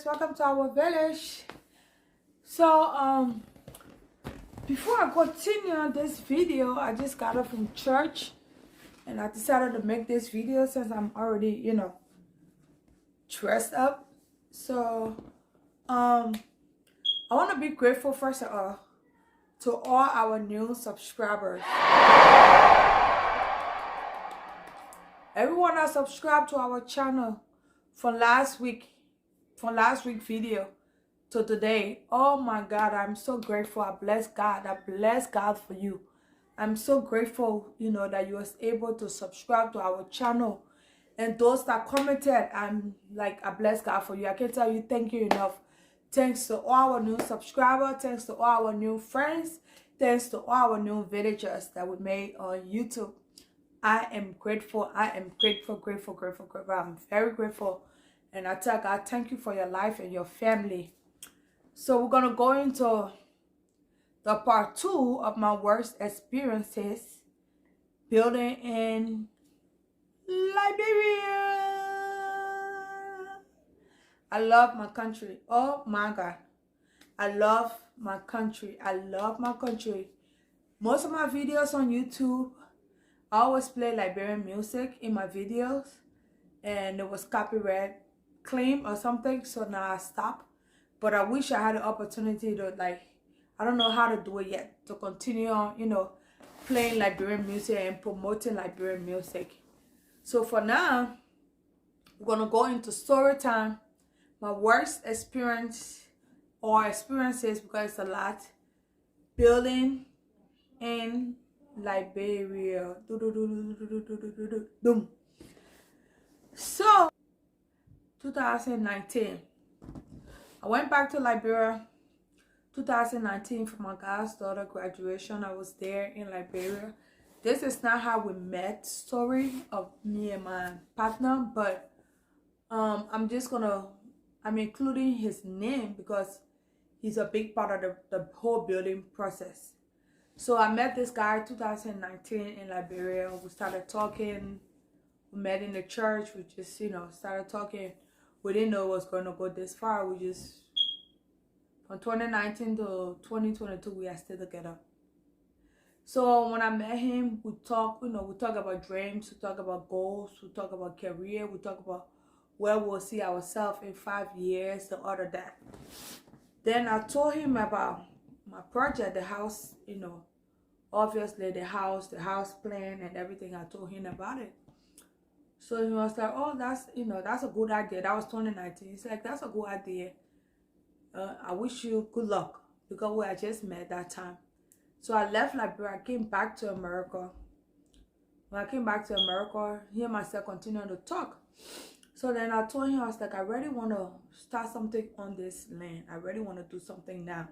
guys, welcome to our village. So before I continue this video, I just got up from church and I decided to make this video since I'm already dressed up. So I want to be grateful first of all to all our new subscribers, everyone that subscribed to our channel from last week video to today. Oh my God, I'm so grateful. I bless God for you. I'm so grateful that you was able to subscribe to our channel, and those that commented, I bless God for you. I can't tell you thank you enough. Thanks to all our new subscribers, thanks to all our new friends, thanks to all our new villagers that we made on YouTube. I am grateful. I am grateful. I'm very grateful. And I tell God, thank you for your life and your family. So we're going to go into the part 2 of my worst experiences building in Liberia. I love my country. Oh my God. I love my country. I love my country. Most of my videos on YouTube, I always play Liberian music in my videos, and it was copyright claim or something, so now I stopped. But I wish I had the opportunity to, I don't know how to do it yet, to continue on, playing Liberian music and promoting Liberian music. So for now, we're gonna go into story time. My worst experience or experiences, because it's a lot, building in Liberia. So 2019, I went back to Liberia 2019 for my god's daughter graduation. I was there in Liberia. This is not how we met story of me and my partner, but I'm including his name because he's a big part of the whole building process. So I met this guy 2019 in Liberia. We started talking. We met in the church. We just, started talking. We didn't know it was going to go this far. We just, from 2019 to 2022, we are still together. So when I met him, we talk, we talk about dreams, we talk about goals, we talk about career, we talk about where we'll see ourselves in 5 years, the other that. Then I told him about my project, the house, obviously the house plan and everything. I told him about it. So he was like, oh, that's a good idea. That was 2019. He's like, that's a good idea. I wish you good luck, because we had just met that time. So I left Liberia. I came back to America. When I came back to America, he and myself continued to talk. So then I told him, I was like, I really want to start something on this land. I really want to do something now.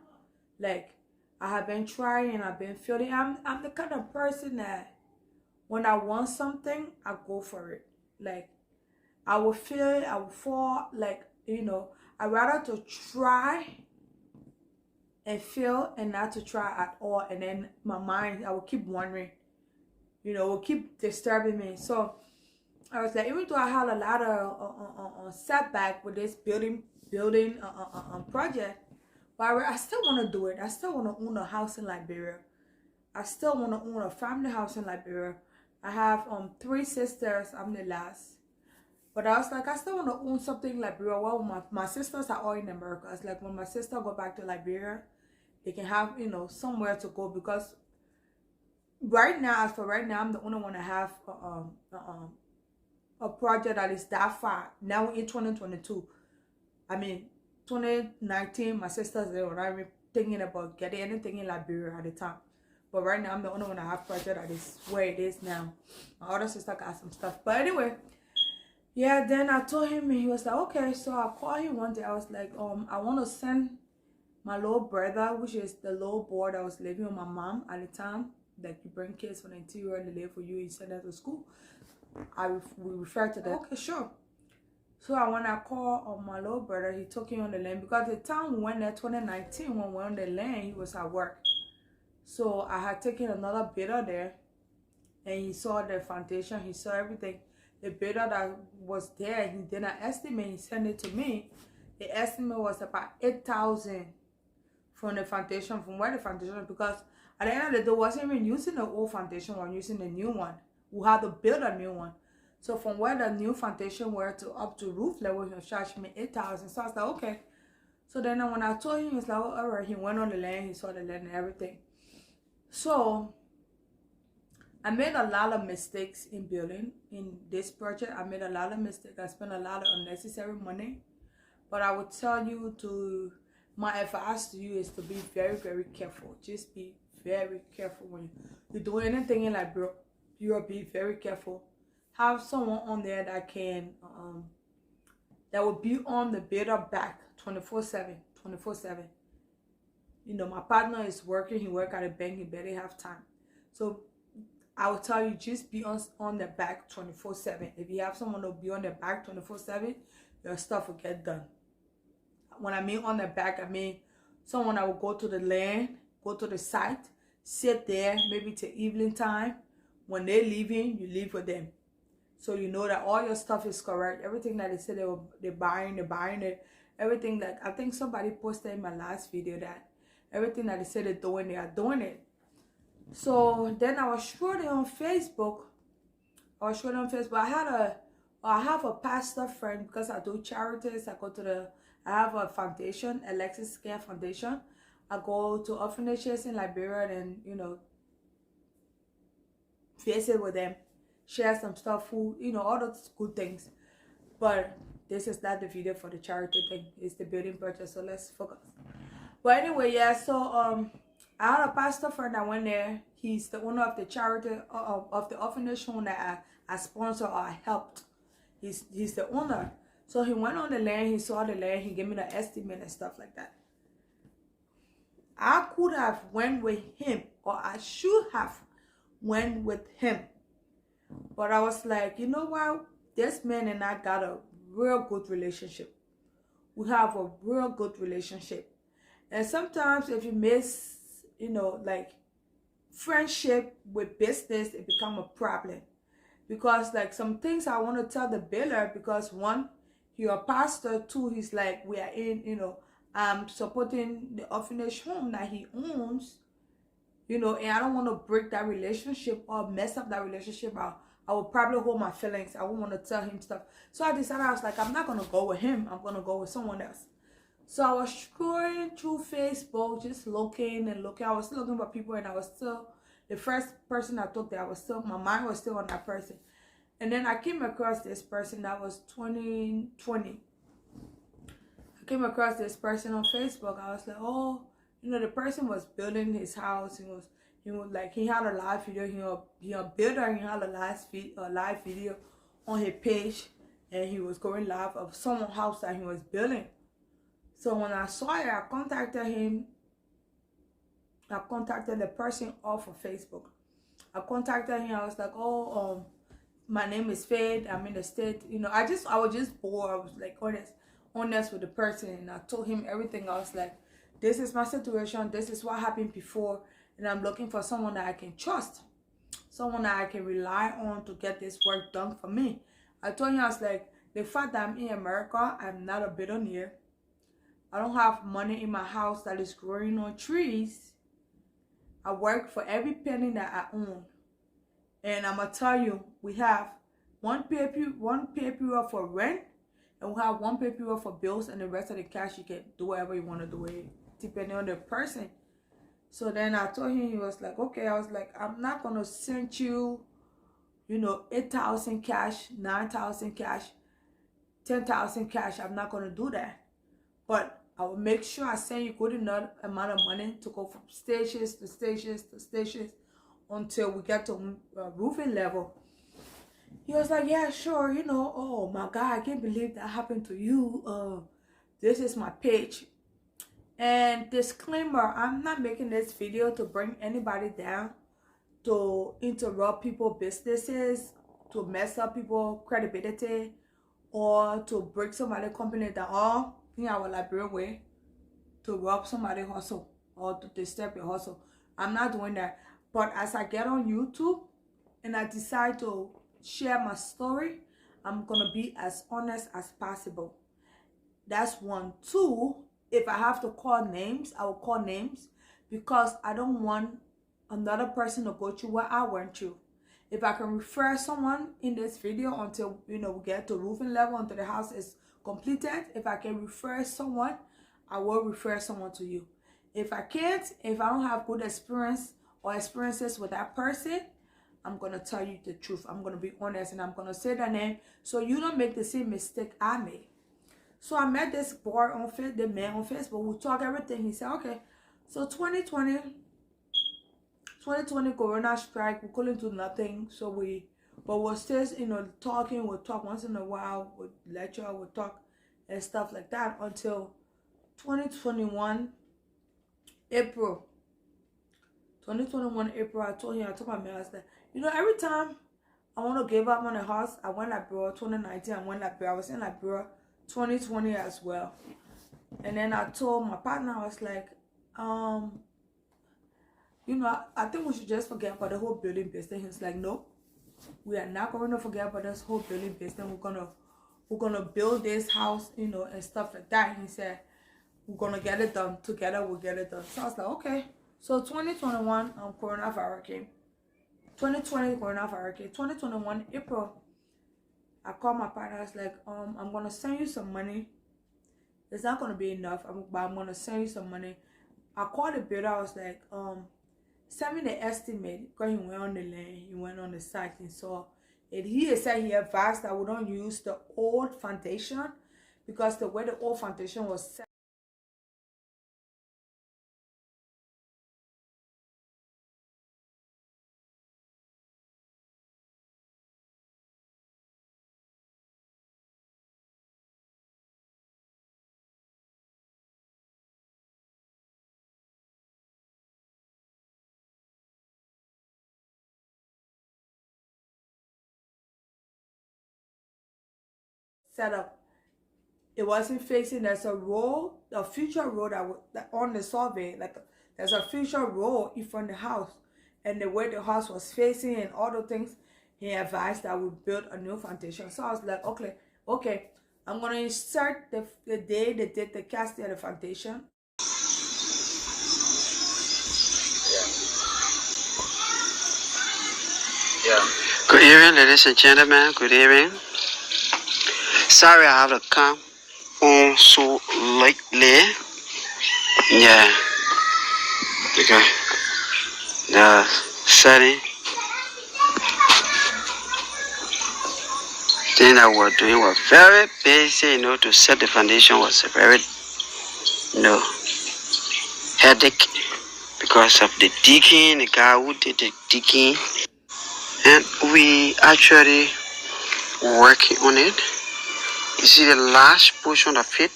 Like, I have been trying, I've been feeling. I'm the kind of person that when I want something, I go for it. Like, I will feel it, I will fall, I'd rather to try and fail and not to try at all. And then my mind, I will keep wondering, will keep disturbing me. So I was like, even though I had a lot of setback with this building project, but I still want to do it. I still want to own a house in Liberia. I still want to own a family house in Liberia. I have 3 sisters. I'm the last. But I was like, I still want to own something in Liberia. Well, my sisters are all in America. It's like when my sister go back to Liberia, they can have, somewhere to go. Because right now, I'm the only one that have a project that is that far. Now in 2022. 2019, my sisters, they were not even thinking about getting anything in Liberia at the time. But right now, I'm the only one that have project that is where it is now. My other sister got some stuff. But anyway, yeah, then I told him, and he was like, okay. So I called him one day. I was like, I want to send my little brother, which is the little boy that was living with my mom at the time, that you bring kids from the interior and they live for you, you send them to school. We refer to that. Okay, sure. So when I called my little brother, he took him on the land, because the time we went there, 2019, when we went on the land, he was at work. So I had taken another bidder there, and he saw the foundation, he saw everything. The bidder that was there, he did not estimate, he sent it to me. The estimate was about 8,000 from the foundation, from where the foundation, because at the end of the day, wasn't even using the old foundation, we were using the new one. We had to build a new one. So from where the new foundation were to up to roof level, he was charging me 8,000. So I was like, okay. So then when I told him, he was like, oh, all right. He went on the land, he saw the land and everything. So I made a lot of mistakes in building in this project. I made a lot of mistakes. I spent a lot of unnecessary money. But I would tell you to, my advice to you is to be very, very careful. Just be very careful when you do anything in Liberia. You'll be very careful. Have someone on there that can, that will be on the builder back 24/7, 24/7. You know, my partner is working. He work at a bank. He barely have time. So I will tell you, just be on the back 24/7. If you have someone to be on the back 24/7, your stuff will get done. When I mean on the back, I mean someone that will go to the land, go to the site, sit there maybe till evening time. When they're leaving, you leave with them. So you know that all your stuff is correct. Everything that they said they're buying it. Everything that, I think somebody posted in my last video that everything that they said they're doing, they are doing it. So then I was scrolling on Facebook. I have a pastor friend, because I do charities. I have a foundation, Alexis Care Foundation. I go to orphanages in Liberia and, you know, visit with them, share some stuff, food, you know, all those good things. But this is not the video for the charity thing. It's the building project, so let's focus. But anyway, yeah, so I had a pastor friend that went there. He's the owner of the charity, of the orphanage home that I sponsor or I helped. He's the owner. So he went on the land, he saw the land, he gave me the estimate and stuff like that. I could have went with him, or I should have went with him. But I was like, you know what? This man and I got a real good relationship. We have a real good relationship. And sometimes if you miss, you know, like friendship with business, it become a problem. Because like some things I want to tell the builder, because one, you're a pastor, two, he's like, we are in, you know, I'm supporting the orphanage home that he owns, you know, and I don't want to break that relationship or mess up that relationship. I will probably hold my feelings. I won't want to tell him stuff. So I decided, I was like, I'm not going to go with him. I'm going to go with someone else. So I was scrolling through Facebook, just looking and looking. I was still looking for people, and I was still, the first person I thought that I was still, my mind was still on that person. And then I came across this person that was 2020. I came across this person on Facebook. I was like, oh, you know, the person was building his house. He was like, he had a live video. He a builder. He had a live video on his page, and he was going live of someone's house that he was building. So when I saw it, I contacted him. I contacted the person off of Facebook. I contacted him. I was like, oh, my name is Fade. I'm in the state. You know, I was just bored. I was like honest with the person, and I told him everything. I was like, this is my situation. This is what happened before, and I'm looking for someone that I can trust, someone that I can rely on to get this work done for me. I told him, I was like, the fact that I'm in America, I'm not a billionaire. I don't have money in my house that is growing on trees. I work for every penny that I own. And I'm going to tell you, we have one pay period for rent, and we have one pay period for bills, and the rest of the cash you can do whatever you want to do with it, depending on the person. So then I told him, he was like, okay. I was like, I'm not going to send you, you know, 8,000 cash, 9,000 cash, 10,000 cash. I'm not going to do that. But I will make sure I send you good enough amount of money to go from stages to stages to stages until we get to roofing level. He was like, yeah, sure, you know, oh my God, I can't believe that happened to you. This is my page. And disclaimer, I'm not making this video to bring anybody down, to interrupt people's businesses, to mess up people's credibility, or to break somebody's company down in our Liberian way, to rob somebody's hustle or to disturb your hustle. I'm not doing that. But as I get on YouTube and I decide to share my story, I'm going to be as honest as possible. That's one. Two, if I have to call names, I will call names because I don't want another person to go through what I went through. If I can refer someone in this video until we get to roofing level, until the house is completed, if I can refer someone, I will refer someone to you. If I can't, if I don't have good experience or experiences with that person, I'm gonna tell you the truth. I'm gonna be honest and I'm gonna say their name so you don't make the same mistake I made. So I met this boy on Facebook, the man on Facebook. We talk everything. He said, okay, so 2020 Corona strike, we couldn't do nothing. So we're still, talking. We'll talk once in a while. We'll lecture, we'll talk and stuff like that until 2021 April. 2021 April, I told my man, I said, every time I want to give up on the house, I went Liberia 2019, I went Liberia, I was in Liberia 2020 as well. And then I told my partner, I was like, I think we should just forget about the whole building business. He's like, no, we are not going to forget about this whole building business. We're gonna build this house, and stuff like that. He said, we're gonna get it done together. We'll get it done. So I was like, okay. So 2021, coronavirus came. 2020 coronavirus came. 2021 April, I called my partner. I was like, I'm gonna send you some money. It's not gonna be enough, but I'm gonna send you some money. I called the builder. I was like, send me the estimate, because he went on the land, he went on the site and saw it. He said he advised that we don't use the old foundation because the way the old foundation was set up, it wasn't facing. There's a road, a future road that on the survey, like there's a future road in front of the house, and the way the house was facing and all the things, he advised that we build a new foundation. So I was like, okay, I'm gonna insert the day they did the casting of the foundation. Yeah. Good evening, ladies and gentlemen. Good evening. Sorry I have to come on so lately. Yeah. Okay. The setting thing that we're doing was very busy, to set the foundation was a very, headache because of the digging, the guy who did the digging. And we actually working on it. You see the last portion of it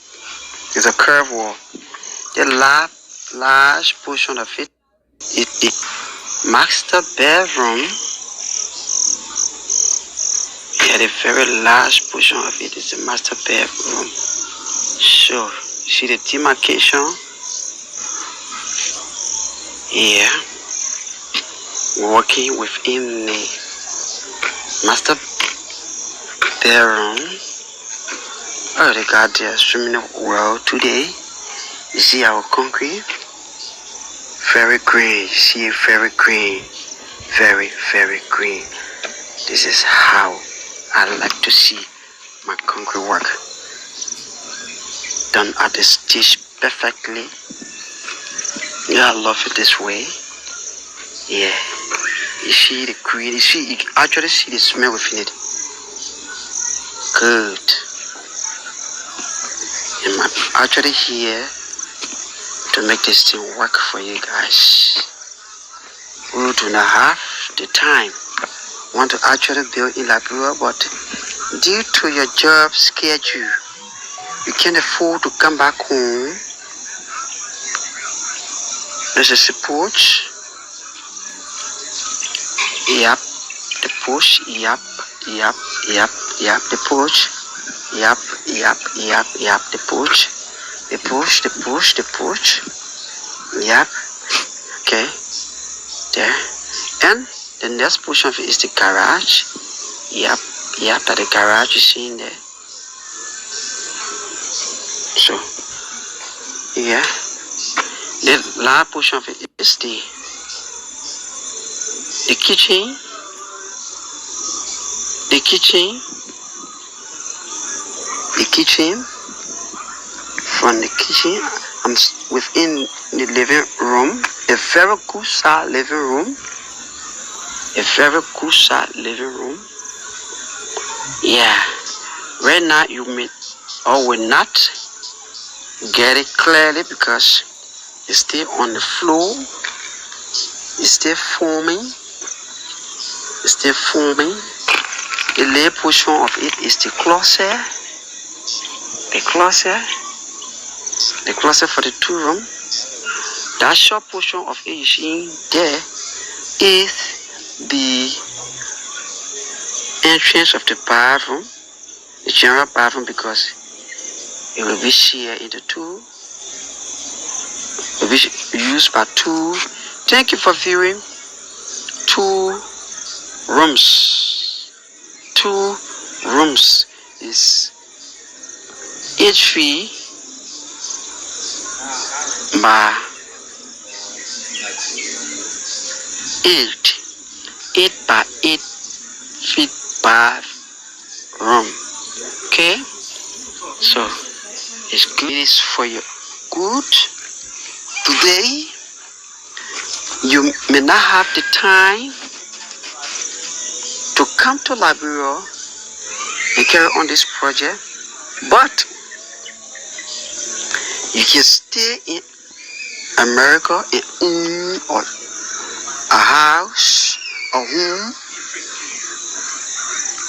is a curved wall. The large portion of it is the master bedroom. Yeah, the very large portion of it is the master bedroom. So, you see the demarcation? Yeah. Working within the master bedroom. Oh, the God, they are swimming well today. You see our concrete? Very green. You see, very green. Very, very green. This is how I like to see my concrete work. Done at the stitch perfectly. Yeah, I love it this way. Yeah. You see the green. You actually see the smell within it. Good. And I'm actually here to make this thing work for you guys who do not have the time, want to actually build in Liberia, but due to your job schedule, you can't afford to come back home. This is the porch. Yep, the porch. Yep, the porch. Yep, the porch. The porch. Yep. Okay. There. And the next portion of it is the garage. Yep, that the garage you see in there. Yeah. The large portion of it is the kitchen, the kitchen, the kitchen. From the kitchen, I'm within the living room, a very good size living room, a very good size living room. Yeah. Right now you may or will not get it clearly because it's still on the floor, it's still forming, it's still forming. The lay portion of it is the closet, the closet, the closet for the 2 room. That short portion of it you see there is the entrance of the bathroom, the general bathroom, because it will be shared into 2. It will be used by 2. Thank you for viewing 2 rooms. 2 rooms is 8 feet by 8 by 8 feet bathroom. Okay, so it's good. It is for your good. Today you may not have the time to come to Liberia and carry on this project, but you can stay in America and own or a house, a home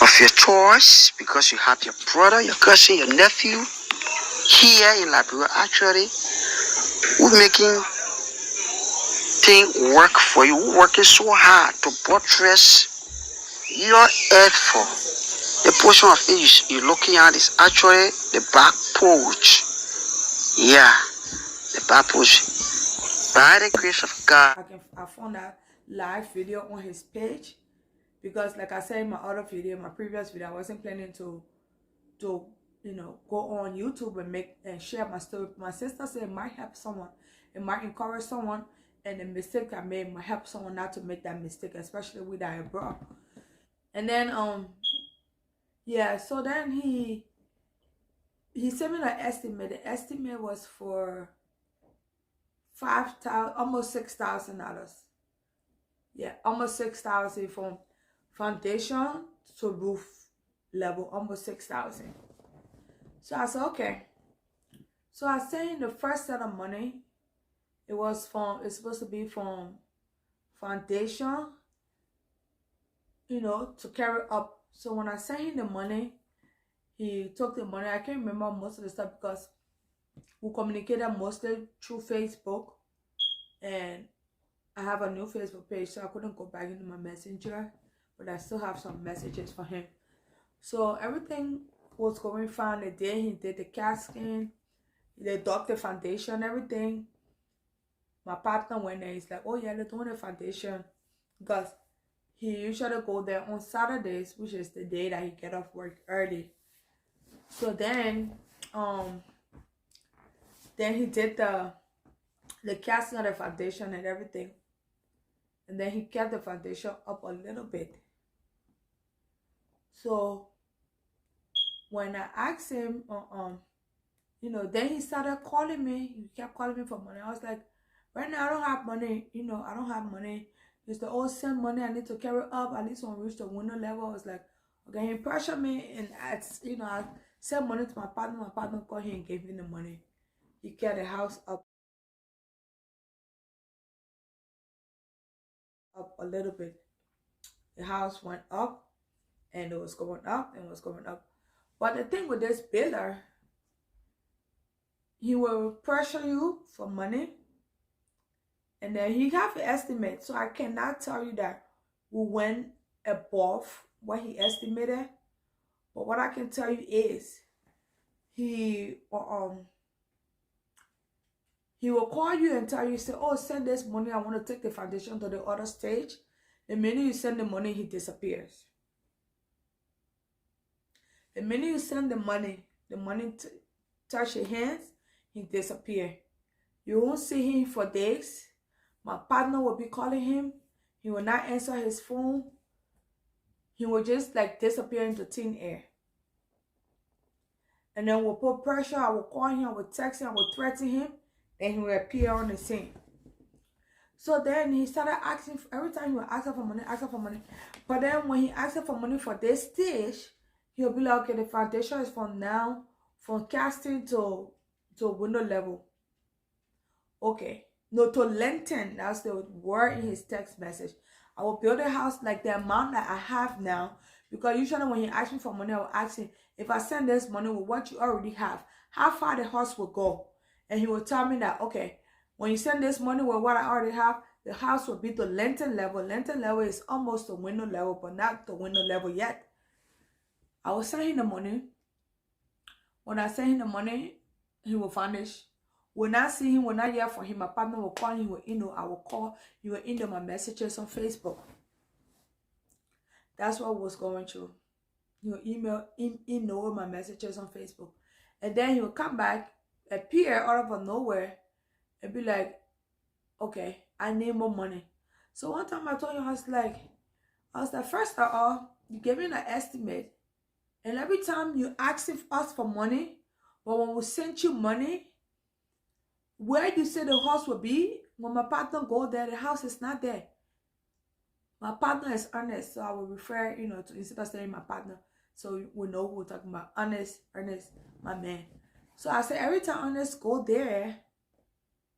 of your choice, because you have your brother, your cousin, your nephew here in Liberia. Actually, we're making things work for you. We're working so hard to buttress your effort. The portion of it you're looking at is actually the back porch. Yeah, the back porch. By the grace of God, I found that live video on his page, because like I said in my other video, my previous video, I wasn't planning to go on YouTube and make and share my story. My sister said it might help someone, it might encourage someone, and the mistake I made might help someone not to make that mistake, especially with that abroad. And then yeah, so then he sent me an estimate. The estimate was for $5,000, almost $6,000. Yeah, almost 6,000 from foundation to roof level, almost 6,000. So I said, okay. So I sent the first set of money. It's supposed to be from foundation, to carry up. So when I sent him the money, he took the money. I can't remember most of the stuff because we communicated mostly through Facebook, and I have a new Facebook page, so I couldn't go back into my messenger, but I still have some messages for him. So everything was going fine. The day he did the casting, they dug the foundation, everything. My partner went there. He's like, oh yeah, they're doing the foundation, because he usually go there on Saturdays, which is the day that he get off work early. So then he did the casting of the foundation and everything, and then he kept the foundation up a little bit. So when I asked him, then he started calling me. He kept calling me for money. I was like, right now I don't have money. I don't have money. It's the old send money I need to carry up at least when we reach the window level. I was like, okay, he pressured me, and I sent money to my partner. My partner called him and gave me the money. He kept the house up a little bit. The house went up, and it was going up, and it was going up. But the thing with this builder, he will pressure you for money, and then he have an estimate. So I cannot tell you that we went above what he estimated. But what I can tell you is he will call you and tell you, say, oh, send this money. I want to take the foundation to the other stage. The minute you send the money, he disappears. The minute you send the money touch your hands, he disappears. You won't see him for days. My partner will be calling him. He will not answer his phone. He will just like disappear into thin air. And then we'll put pressure. I will call him, I will text him, I will threaten him. Then he will appear on the scene. So then he started asking, every time he will ask for money, ask for money. But then when he asks for money for this stage, he'll be like, okay, the foundation is from now, from casting to window level. Okay. No, to lengthen. That's the word in his text message. I will build a house like the amount that I have now. Because usually when he asks me for money, I will ask him, if I send this money with what you already have, how far the house will go? And he will tell me that, okay, when you send this money with what I already have, the house will be the lengthen level. Lengthen level is almost the window level, but not the window level yet. I will send him the money. When I send him the money, he will vanish. When I see him, when I hear from him, my partner will call him, he will email, I will call, he will email my messages on Facebook. That's what was going through. He will email my messages on Facebook. And then he will come back, appear out of nowhere, and be like, okay, I need more money. So one time I told him, I was like, first of all, you gave me an estimate. And every time you ask us for money, but when we send you money, where you say the house will be, when my partner go there, the house is not there. My partner is Ernest, so I will refer, to instead of saying my partner, so we know who we're talking about. Ernest, my man. So I said, every time Ernest go there,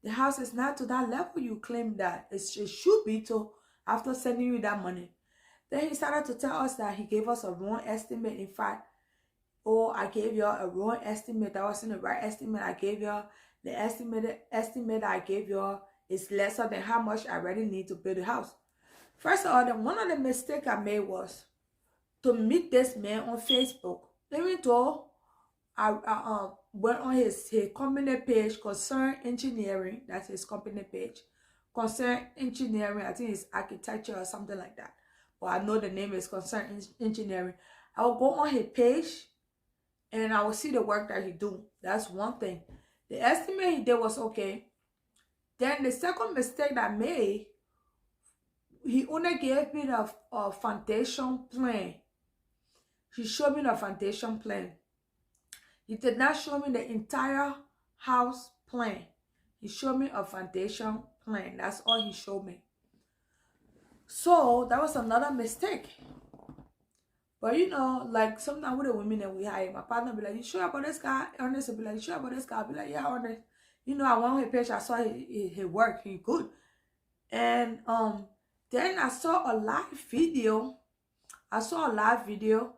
the house is not to that level you claim that it should be to after sending you that money. Then he started to tell us that he gave us a wrong estimate. In fact, I gave y'all a wrong estimate. That wasn't the right estimate I gave y'all. The estimate I gave y'all is lesser than how much I really need to build a house. First of all, one of the mistakes I made was to meet this man on Facebook. Even though I went on his company page, Concern Engineering, that's his company page. Concern Engineering, I think it's architecture or something like that. But I know the name is Concern Engineering. I will go on his page and I will see the work that he do. That's one thing. The estimate he did was okay. Then the second mistake that I made, he only gave me a foundation plan. He showed me the foundation plan. He did not show me the entire house plan. He showed me a foundation plan. That's all he showed me. So that was another mistake. But like sometimes with the women that we hire, my partner be like, you sure about this guy? Ernest will be like, you sure about this guy? I'll be like, yeah, Ernest. I went on his page, I saw his work, he good. And then I saw a live video.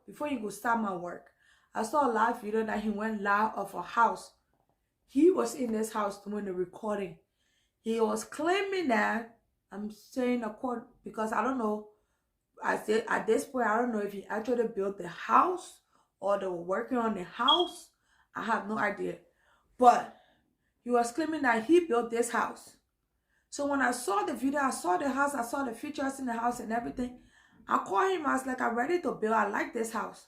Before he could start my work. I saw a live video that he went live of a house. He was in this house doing the recording. He was claiming that, I'm saying a quote because I don't know. I said at this point, I don't know if he actually built the house or they were working on the house. I have no idea. But he was claiming that he built this house. So when I saw the video, I saw the house, I saw the features in the house and everything. I called him, I was like, I'm ready to build. I like this house.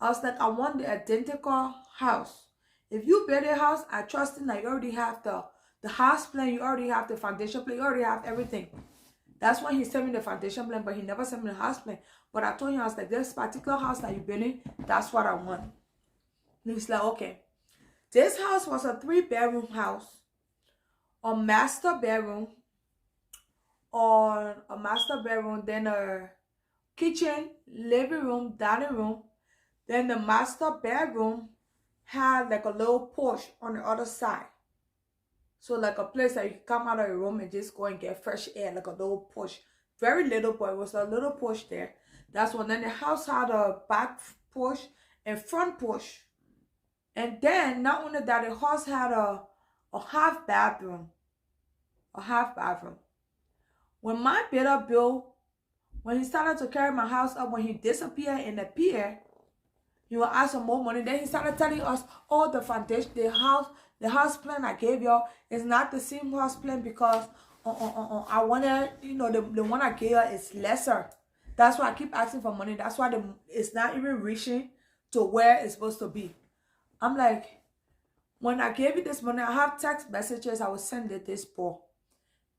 I was like, I want the identical house. If you build a house, I trust in that you already have the house plan, you already have the foundation plan, you already have everything. That's why he sent me the foundation plan, but he never sent me the house plan. But I told him, I was like, this particular house that you're building, that's what I want. And he's like, okay. This house was a 3-bedroom house. A master bedroom. Then a kitchen, living room, dining room. Then the master bedroom had like a little porch on the other side. So like a place that you can come out of your room and just go and get fresh air, like a little porch. Very little, but it was a little porch there. That's one. Then the house had a back porch and front porch. And then not only that, the house had a half bathroom. When my builder built, when he started to carry my house up, when he disappeared and appeared, he will ask for more money. Then he started telling us, oh, the foundation, the house plan I gave y'all is not the same house plan because I wanted, the one I gave y'all is lesser. That's why I keep asking for money. That's why it's not even reaching to where it's supposed to be. I'm like, When I gave you this money, I have text messages I will send it this boy.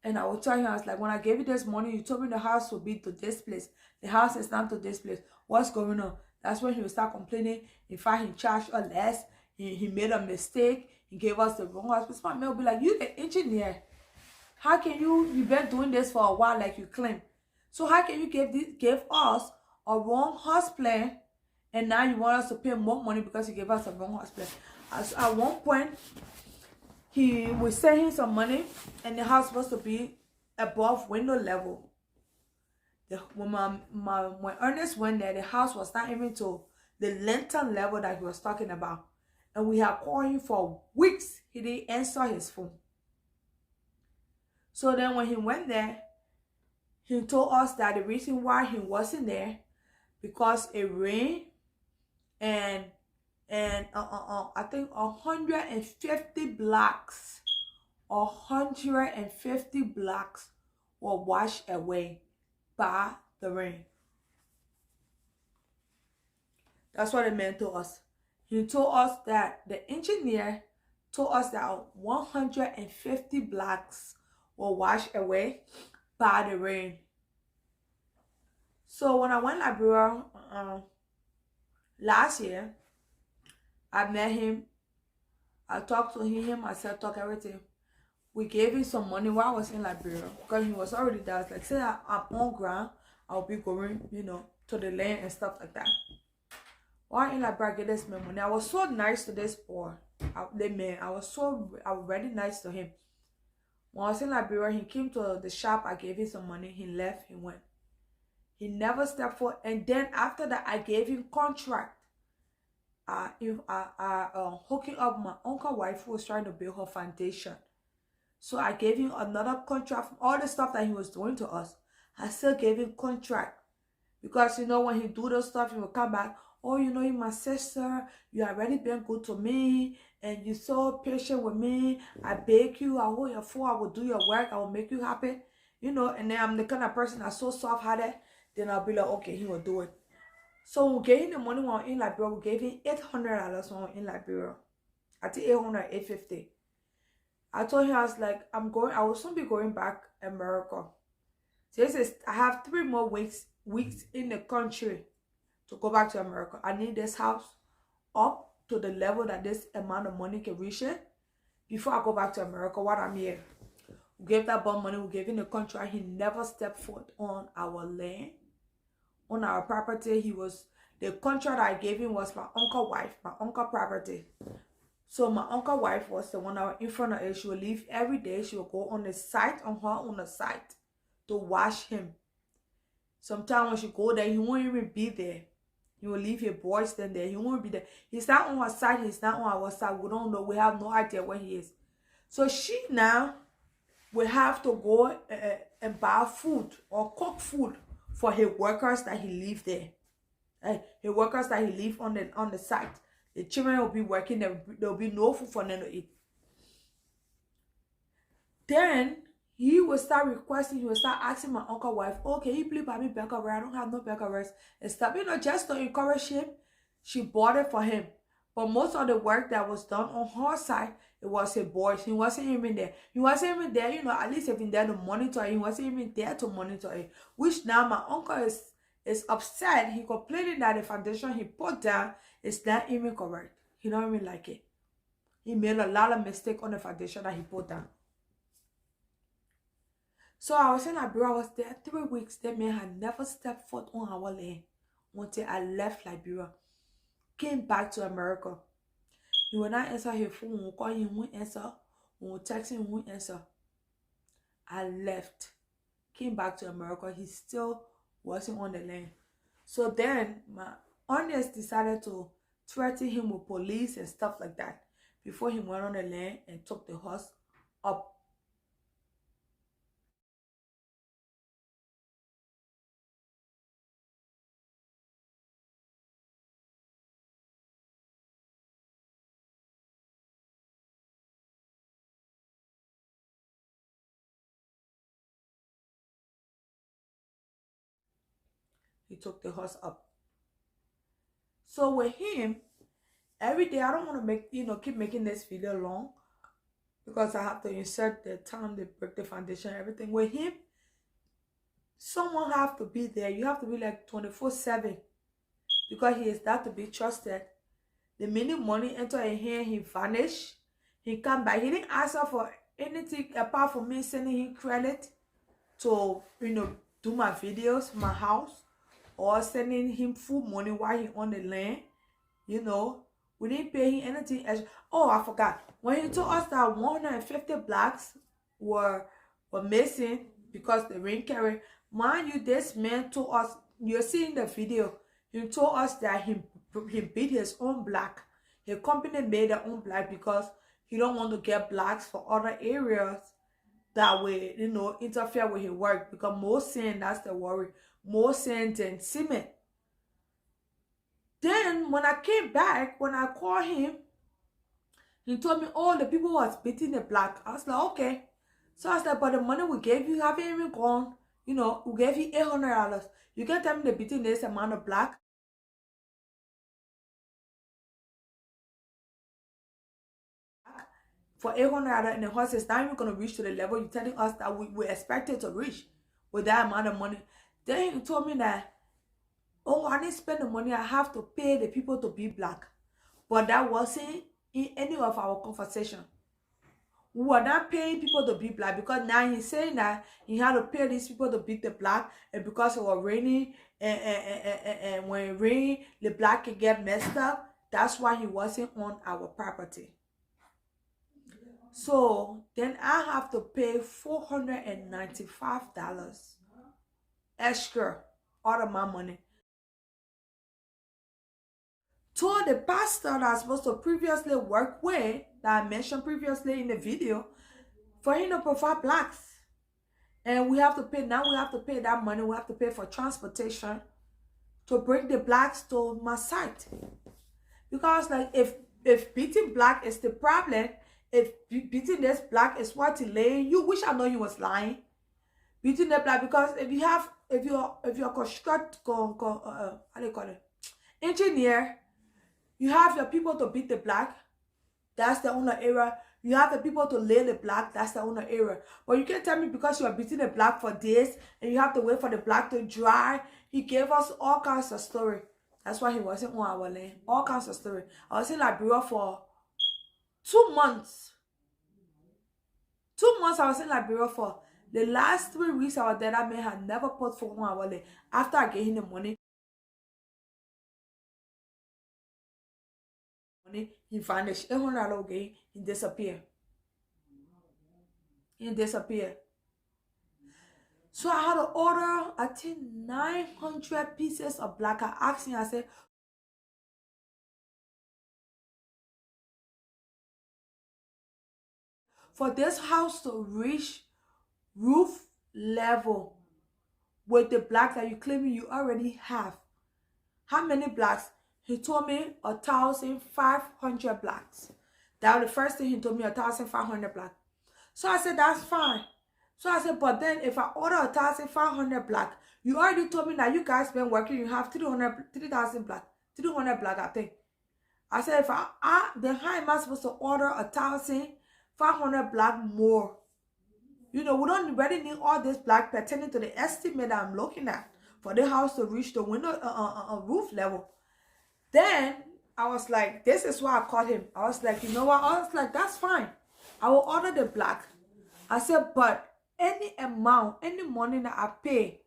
And I will tell him, I was like, when I gave you this money, you told me the house will be to this place. The house is not to this place. What's going on? That's when he will start complaining. In fact, he charged us less. He made a mistake. He gave us the wrong house. My man will be like, you the engineer. How can you've been doing this for a while like you claim? So how can you give us a wrong house plan and now you want us to pay more money because you gave us a wrong house plan? At one point, he was send him some money and the house was supposed to be above window level. When Ernest went there, the house was not even to the lintel level that he was talking about. And we had called him for weeks. He didn't answer his phone. So then when he went there, he told us that the reason why he wasn't there because it rained and I think 150 blocks were washed away by the rain. That's what the man told us. He told us that the engineer told us that 150 blocks were washed away by the rain. So when I went to Liberia last year, I met him. I talked to him. I said, talk everything. We gave him some money while I was in Liberia because he was already there. I was like, say I'm on ground, I'll be going, to the land and stuff like that. While in Liberia, I get this man money. I was so nice to this boy, the man. I was very nice to him. When I was in Liberia, he came to the shop. I gave him some money. He left. He went. He never stepped forward. And then after that, I gave him contract. Hooking up my uncle's wife who was trying to build her foundation. So I gave him another contract from all the stuff that he was doing to us. I still gave him contract. Because, when he do those stuff, he will come back. Oh, you're my sister. You already been good to me. And you're so patient with me. I beg you. I hold your phone. I will do your work. I will make you happy. And then I'm the kind of person that's so soft-hearted. Then I'll be like, okay, he will do it. So we gave him the money when we were in Liberia. We gave him $800 when we were in Liberia. I think 800, 850. I told him, I was like, I will soon be going back to America. So I have 3 more weeks in the country to go back to America. I need this house up to the level that this amount of money can reach it before I go back to America while I'm here. We gave that bum money. We gave him the contract. He never stepped foot on our land, on our property. The contract I gave him was my uncle's wife, my uncle's property. So my uncle's wife was the one that was in front of it. She would leave every day. She would go on the site, on the site to wash him. Sometimes when she go there, he won't even be there. He will leave his boys then there. He won't be there. He's not on her side. He's not on our side. We don't know. We have no idea where he is. So she now will have to go and buy food or cook food for his workers that he leave there. His workers that he leave on the site. The children will be working. There will be no food for them to eat. Then he will start requesting, he will start asking my uncle's wife, oh, can you please buy me bacon rice? I don't have no bacon rice. And stuff. Just to encourage him, she bought it for him. But most of the work that was done on her side, it was his boys. He wasn't even there. He wasn't even there, at least even there to monitor it. He wasn't even there to monitor it. Which now my uncle is upset. He complaining that the foundation he put down is not even correct. He don't even like it. He made a lot of mistake on the foundation that he put down. So I was in Liberia. I was there 3 weeks. That man had never stepped foot on our land until I left Liberia. Came back to America. He will not answer his phone. When we call him, he won't answer. When we text him, he won't answer. I left. Came back to America. He still wasn't on the land. So then my Ernest decided to threaten him with police and stuff like that before he went on the land and took the horse up. He took the horse up. So with him, every day. I don't want to make, keep making this video long because I have to insert the time, the break, the foundation, everything. With him, someone have to be there. You have to be like 24/7 because he is that to be trusted. The minute money enter in here, he vanish. He come back. He didn't ask her for anything apart from me sending him credit to, do my videos, my house, or sending him full money while he on the land. We didn't pay him anything extra. Oh, I forgot. When he told us that 150 blacks were missing because the rain carried, mind you, this man told us, you're seeing the video, he told us that he beat his own black. His company made their own black because he don't want to get blacks for other areas that way, interfere with his work. Because more sand, that's the worry. More sand than cement. Then when I came back, when I called him, he told me, oh, the people was beating the black. I was like, okay. So I was like, but the money we gave you haven't even gone. We gave you $800. You can tell me the beating this amount of black. For $800, and the horse is not even going to reach to the level you're telling us that we expected to reach with that amount of money. Then he told me that, oh, I didn't spend the money. I have to pay the people to be black. But that wasn't in any of our conversation. We were not paying people to be black because now he's saying that he had to pay these people to beat the black, and because it was raining and when it rained, the black can get messed up. That's why he wasn't on our property. So then I have to pay $495 extra out of my money to the pastor that I'm supposed to previously work with, that I mentioned previously in the video, for him to provide blacks. And we have to pay, now we have to pay that money. We have to pay for transportation to bring the blacks to my site. Because like if beating black is the problem, if beating this black is what delaying, you wish I know he was lying. Beating the black, because if you're how do you call it, engineer, you have your people to beat the black, that's the owner area. You have the people to lay the black, that's the owner area. But you can't tell me because you are beating the black for days and you have to wait for the black to dry. He gave us all kinds of story. That's why he wasn't on our land. All kinds of story. I was in Liberia for 2 months. 2 months I was in Liberia for. The last 3 weeks I was there, that man had never put food on our land. After I gave him the money, he vanished. $800 again, he disappeared. He disappeared. So I had to order, I think, 900 pieces of black. I asked him, I said, for this house to reach roof level with the black that you claiming you already have, how many blacks? He told me 1,500 blacks. That was the first thing he told me, 1,500 blacks. So I said, that's fine. So I said, but then if I order 1,500 black, you already told me that you guys been working, you have 3,000 black, 300 black, I think. I said, then how am I supposed to order 1,500 black more? We don't really need all this black pertaining to the estimate that I'm looking at for the house to reach the window roof level. Then I was like, this is why I called him. I was like, you know what? I was like, that's fine. I will order the black. I said, but any amount, any money that I pay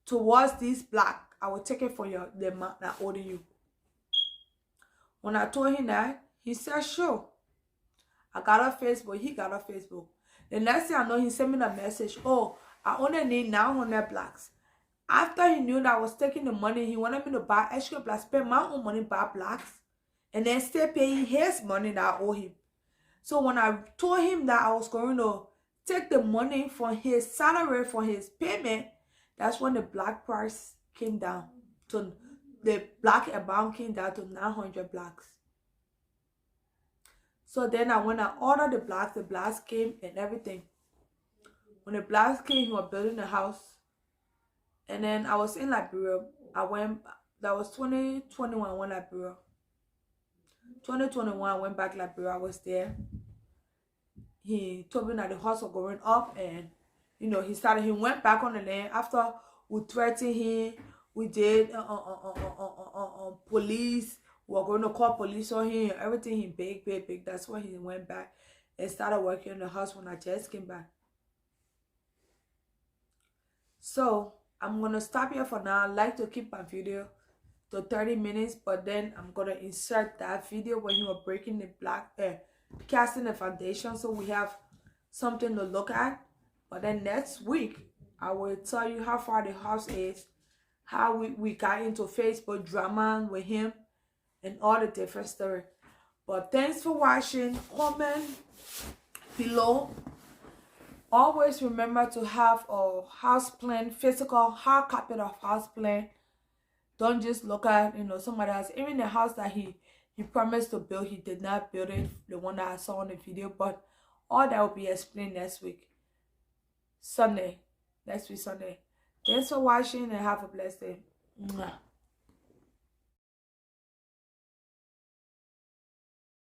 towards this black, I will take it for the amount that I order you. When I told him that, he said, sure. I got on Facebook. He got on Facebook. The next thing I know, he sent me a message. Oh, I only need 900 blacks. After he knew that I was taking the money, he wanted me to buy extra blacks, spend my own money, buy blacks, and then still paying his money that I owe him. So when I told him that I was going to take the money for his salary, for his payment, that's when the black price came down. To the black amount came down to 900 blacks. So then when I ordered the blacks came and everything. When the blacks came, he was building the house. And then I was in Liberia. That was 2021 when Liberia. 2021, I went back Liberia. I was there. He told me that the house was going up, and he went back on the land after we threatened him. We did police. We were going to call police on him. Everything he big. That's when he went back and started working in the house when I just came back. So I'm gonna stop here for now. I like to keep my video to 30 minutes, but then I'm gonna insert that video when you are breaking the block, casting the foundation, so we have something to look at. But then next week I will tell you how far the house is, how we got into Facebook drama with him, and all the different story. But thanks for watching. Comment below. Always remember to have a house plan, physical hard copy of house plan. Don't just look at somebody else. Even the house that he promised to build, he did not build it, the one that I saw in the video. But all that will be explained next week, Sunday. Next week Sunday. Thanks for watching and have a blessed day. Mwah.